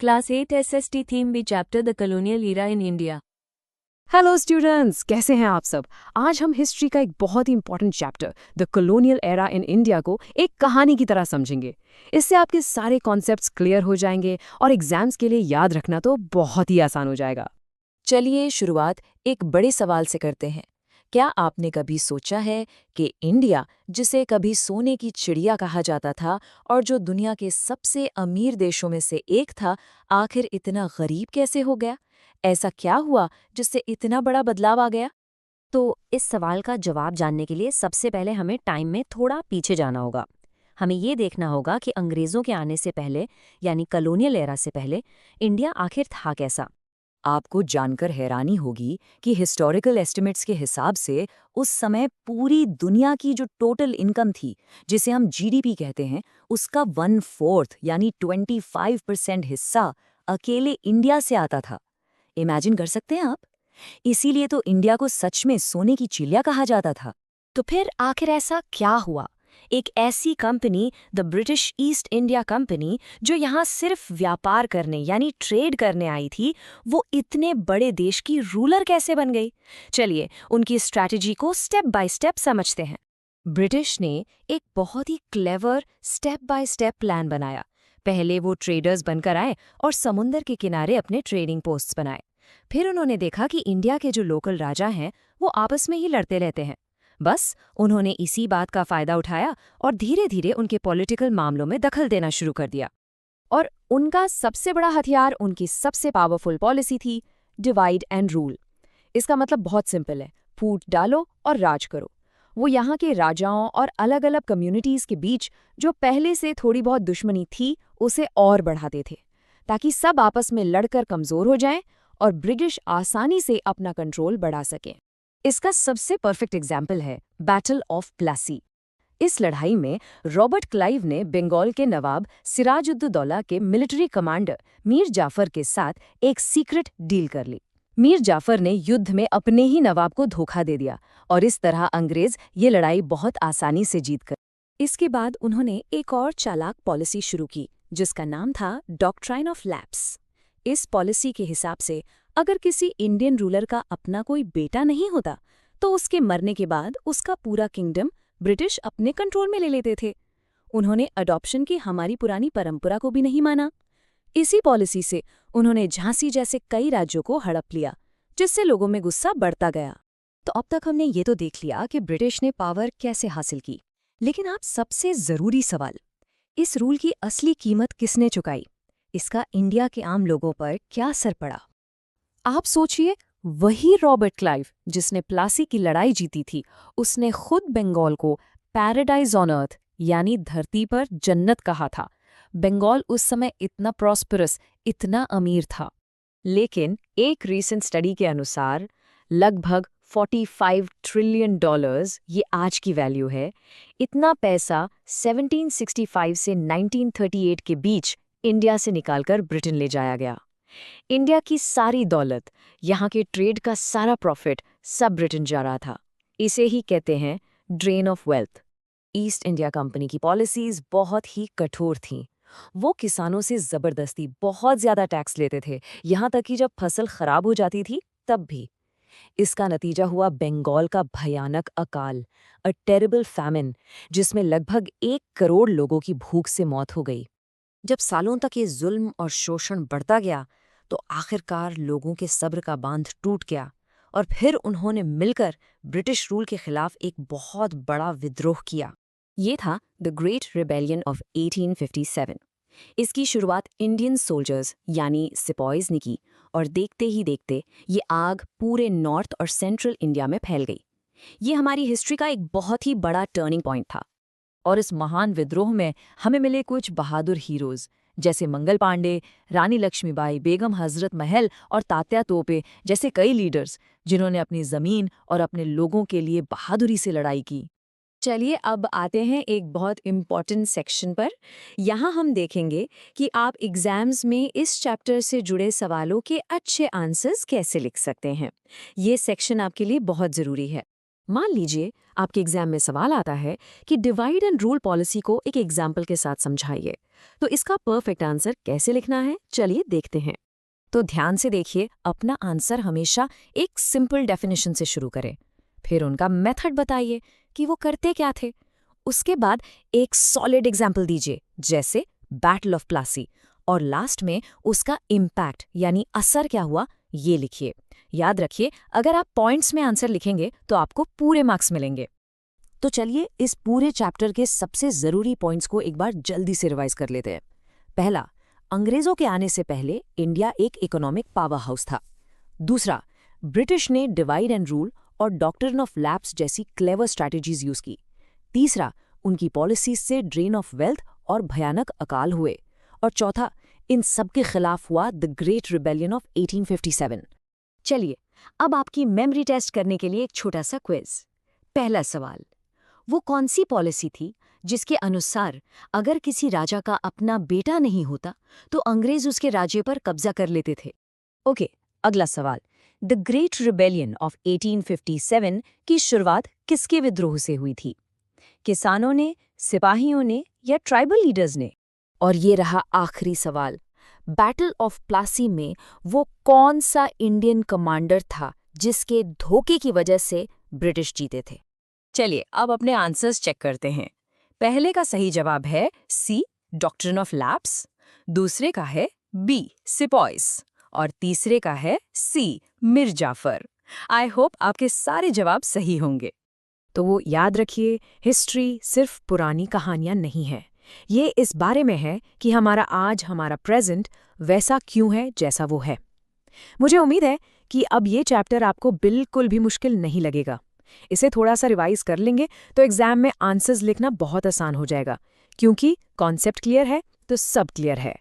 Class 8 SST theme भी chapter The Colonial Era in India। Hello students, कैसे हैं आप सब। आज हम हिस्ट्री का एक बहुत ही important chapter the colonial era in India को एक कहानी की तरह समझेंगे। इससे आपके सारे कॉन्सेप्ट्स क्लियर हो जाएंगे और एग्जाम्स के लिए याद रखना तो बहुत ही आसान हो जाएगा। चलिए शुरुआत एक बड़े सवाल से करते हैं। क्या आपने कभी सोचा है कि इंडिया, जिसे कभी सोने की चिड़िया कहा जाता था और जो दुनिया के सबसे अमीर देशों में से एक था, आखिर इतना गरीब कैसे हो गया? ऐसा क्या हुआ जिससे इतना बड़ा बदलाव आ गया? तो इस सवाल का जवाब जानने के लिए सबसे पहले हमें टाइम में थोड़ा पीछे जाना होगा। हमें ये देखना होगा कि अंग्रेज़ों के आने से पहले, यानी कॉलोनियल एरा से पहले, इंडिया आखिर था कैसा। आपको जानकर हैरानी होगी कि हिस्टोरिकल एस्टिमेट्स के हिसाब से उस समय पूरी दुनिया की जो टोटल इनकम थी, जिसे हम जीडीपी कहते हैं, उसका 1/4 यानी 25% हिस्सा अकेले इंडिया से आता था। इमेजिन कर सकते हैं आप? इसीलिए तो इंडिया को सच में सोने की चिड़िया कहा जाता था। तो फिर आखिर ऐसा क्या हुआ? एक ऐसी company, the British east India company, जो यहाँ सिर्फ व्यापार करने यानी ट्रेड करने आई थी, वो इतने बड़े देश की रूलर कैसे बन गई? चलिए उनकी स्ट्रैटेजी को स्टेप बाय स्टेप समझते हैं। ब्रिटिश ने एक बहुत ही clever step by step plan बनाया। पहले वो ट्रेडर्स बनकर आए और समुंदर के किनारे अपने ट्रेडिंग पोस्ट्स बनाए। फिर उन्होंने देखा कि इंडिया के जो लोकल राजा हैं वो आपस में ही लड़ते रहते हैं। बस उन्होंने इसी बात का फायदा उठाया और धीरे धीरे उनके पॉलिटिकल मामलों में दखल देना शुरू कर दिया। और उनका सबसे बड़ा हथियार, उनकी सबसे पावरफुल पॉलिसी थी डिवाइड एंड रूल। इसका मतलब बहुत सिंपल है, फूट डालो और राज करो। वो यहाँ के राजाओं और अलग अलग कम्युनिटीज़ के बीच जो पहले से थोड़ी बहुत दुश्मनी थी उसे और बढ़ाते थे, ताकि सब आपस में लड़कर कमज़ोर हो जाएं और ब्रिटिश आसानी से अपना कंट्रोल बढ़ा सकें। इसका सबसे परफेक्ट एग्जाम्पल है बैटल ऑफ प्लासी। इस लड़ाई में रॉबर्ट क्लाइव ने बंगाल के नवाब सिराजुद्दौला के मिलिट्री कमांडर मीर जाफर के साथ एक सीक्रेट डील कर ली। मीर जाफर ने युद्ध में अपने ही नवाब को धोखा दे दिया और इस तरह अंग्रेज ये लड़ाई बहुत आसानी से जीत कर। इसके बाद उन्होंने एक और चालाक पॉलिसी शुरू की जिसका नाम था डॉक्ट्राइन ऑफ लैप्स। इस पॉलिसी के हिसाब से अगर किसी इंडियन रूलर का अपना कोई बेटा नहीं होता तो उसके मरने के बाद उसका पूरा किंगडम ब्रिटिश अपने कंट्रोल में ले लेते थे। उन्होंने अडॉप्शन की हमारी पुरानी परंपरा को भी नहीं माना। इसी पॉलिसी से उन्होंने झांसी जैसे कई राज्यों को हड़प लिया, जिससे लोगों में गुस्सा बढ़ता गया। तो अब तक हमने ये तो देख लिया कि ब्रिटिश ने पावर कैसे हासिल की, लेकिन आप सबसे ज़रूरी सवाल, इस रूल की असली कीमत किसने चुकाई? इसका इंडिया के आम लोगों पर क्या असर पड़ा? आप सोचिए, वही रॉबर्ट क्लाइव जिसने प्लासी की लड़ाई जीती थी, उसने खुद बंगाल को पैराडाइज ऑन अर्थ यानी धरती पर जन्नत कहा था। बंगाल उस समय इतना प्रॉस्परस, इतना अमीर था, लेकिन एक रीसेंट स्टडी के अनुसार लगभग $45 ट्रिलियन, ये आज की वैल्यू है, इतना पैसा 1765 से 1938 के बीच इंडिया से निकालकर ब्रिटेन ले जाया गया। इंडिया की सारी दौलत, यहाँ के ट्रेड का सारा प्रॉफिट सब ब्रिटेन जा रहा था। इसे ही कहते हैं drain of wealth. East India company की पॉलिसीज बहुत ही कठोर थीं। वो किसानों से ज़बरदस्ती बहुत ज़्यादा टैक्स लेते थे, यहाँ तक कि जब फसल खराब हो जाती थी तब भी। इसका नतीजा हुआ बंगाल का भयानक अकाल, अ टेरिबल फैमिन, जिसमें लगभग 1 करोड़ लोगों की भूख से मौत हो गई। जब सालों तक ये जुल्म और शोषण बढ़ता गया तो आखिरकार लोगों के सब्र का बांध टूट गया और फिर उन्होंने मिलकर ब्रिटिश रूल के खिलाफ एक बहुत बड़ा विद्रोह किया। ये था द ग्रेट रिबेलियन ऑफ 1857। इसकी शुरुआत इंडियन सोल्जर्स यानी सिपॉयज ने की और देखते ही देखते ये आग पूरे नॉर्थ और सेंट्रल इंडिया में फैल गई। ये हमारी हिस्ट्री का एक बहुत ही बड़ा टर्निंग पॉइंट था। और इस महान विद्रोह में हमें मिले कुछ बहादुर हीरोज जैसे मंगल पांडे, रानी लक्ष्मीबाई, बेगम हजरत महल और तात्या तोपे जैसे कई लीडर्स जिन्होंने अपनी ज़मीन और अपने लोगों के लिए बहादुरी से लड़ाई की। चलिए अब आते हैं एक बहुत इम्पॉर्टेंट सेक्शन पर। यहाँ हम देखेंगे कि आप एग्जाम्स में इस चैप्टर से जुड़े सवालों के अच्छे आंसर्स कैसे लिख सकते हैं। ये सेक्शन आपके लिए बहुत ज़रूरी है। मान लीजिए आपके एग्जाम में सवाल आता है कि डिवाइड एंड रूल पॉलिसी को एक एग्जाम्पल के साथ समझाइए, तो इसका परफेक्ट आंसर कैसे लिखना है, चलिए देखते हैं। तो ध्यान से देखिए, अपना आंसर हमेशा एक सिंपल डेफिनेशन से शुरू करें, फिर उनका मेथड बताइए कि वो करते क्या थे। उसके बाद एक सॉलिड एग्जाम्पल दीजिए, जैसे बैटल ऑफ प्लासी, और लास्ट में उसका इम्पैक्ट यानी असर क्या हुआ ये लिखिए। याद रखिए, अगर आप पॉइंट्स में आंसर लिखेंगे तो आपको पूरे मार्क्स मिलेंगे। तो चलिए इस पूरे चैप्टर के सबसे ज़रूरी पॉइंट्स को एक बार जल्दी से रिवाइज कर लेते हैं। पहला, अंग्रेज़ों के आने से पहले इंडिया एक इकोनॉमिक पावर हाउस था। दूसरा, ब्रिटिश ने डिवाइड एंड रूल और डॉक्ट्रिन ऑफ लैप्स जैसी क्लेवर स्ट्रैटेजीज यूज़ की। तीसरा, उनकी पॉलिसीज से ड्रेन ऑफ वेल्थ और भयानक अकाल हुए। और चौथा, इन सब के खिलाफ हुआ द ग्रेट रिबेलियन ऑफ 1857। चलिए अब आपकी मेमोरी टेस्ट करने के लिए एक छोटा सा क्विज। पहला सवाल, वो कौन सी पॉलिसी थी जिसके अनुसार अगर किसी राजा का अपना बेटा नहीं होता तो अंग्रेज उसके राज्य पर कब्जा कर लेते थे? ओके, अगला सवाल, द ग्रेट रिबेलियन ऑफ 1857 की शुरुआत किसके विद्रोह से हुई थी? किसानों ने, सिपाहियों ने या ट्राइबल लीडर्स ने? और ये रहा आखिरी सवाल, बैटल ऑफ प्लासी में वो कौन सा इंडियन कमांडर था जिसके धोखे की वजह से ब्रिटिश जीते थे? चलिए अब अपने आंसर्स चेक करते हैं। पहले का सही जवाब है सी, डॉक्ट्रिन ऑफ लैप्स। दूसरे का है बी, सिपॉयस। और तीसरे का है सी, मीर जाफर। आई होप आपके सारे जवाब सही होंगे। तो वो याद रखिए, हिस्ट्री सिर्फ पुरानी कहानियां नहीं है, ये इस बारे में है कि हमारा आज, हमारा प्रेजेंट वैसा क्यों है जैसा वो है। मुझे उम्मीद है कि अब ये चैप्टर आपको बिल्कुल भी मुश्किल नहीं लगेगा। इसे थोड़ा सा रिवाइज कर लेंगे तो एग्जाम में आंसर्स लिखना बहुत आसान हो जाएगा, क्योंकि कॉन्सेप्ट क्लियर है तो सब क्लियर है।